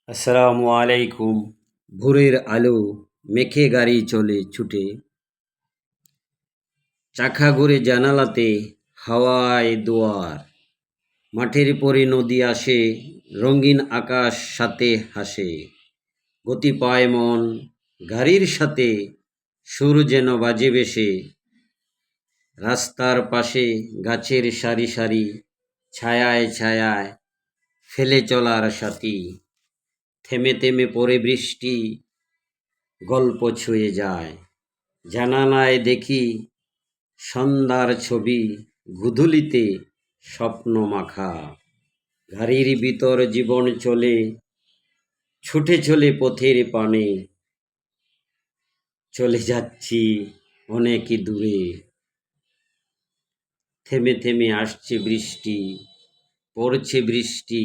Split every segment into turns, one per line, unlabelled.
আসসালামু আলাইকুম। ভোরের আলো মেখে গাড়ি চলে ছুটে, চাকা ঘুরে জানালাতে হাওয়ায় দোয়ার। মাঠের পরে নদী আসে, রঙিন আকাশ সাথে হাসে। গতি পায় মন গাড়ির সাথে, সুর যেন বাজে বেশে। রাস্তার পাশে গাছের সারি সারি, ছায়ায় ছায়ায় ফেলে চলার সাথী। থেমে থেমে পড়ে বৃষ্টি, গল্প ছুঁয়ে যায়। জানালায় দেখি সন্ধ্যার ছবি, গুধূলিতে স্বপ্ন মাখা। গাড়ির ভিতর জীবন চলে, ছুটে চলে পথের পানে। চলে যাচ্ছি অনেক দূরে, থেমে থেমে আসছে বৃষ্টি, পড়ছে বৃষ্টি।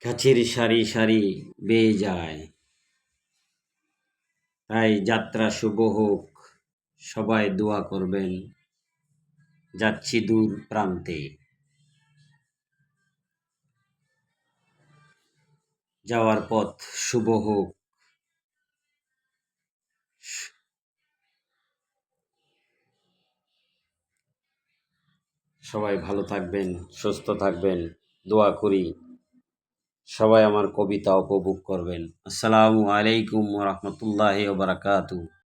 গাছের সারি সারি বেয়ে যায়। তাই যাত্রা শুভ হোক, সবাই দোয়া করবেন। যাচ্ছি দূর প্রান্তে, যাওয়ার পথ শুভ হোক। সবাই ভালো থাকবেন, সুস্থ থাকবেন, দোয়া করি সবাই আমার কবিতা উপভোগ করবেন। আসসালামু আলাইকুম ওয়া রাহমাতুল্লাহি ওয়া বারাকাতুহু।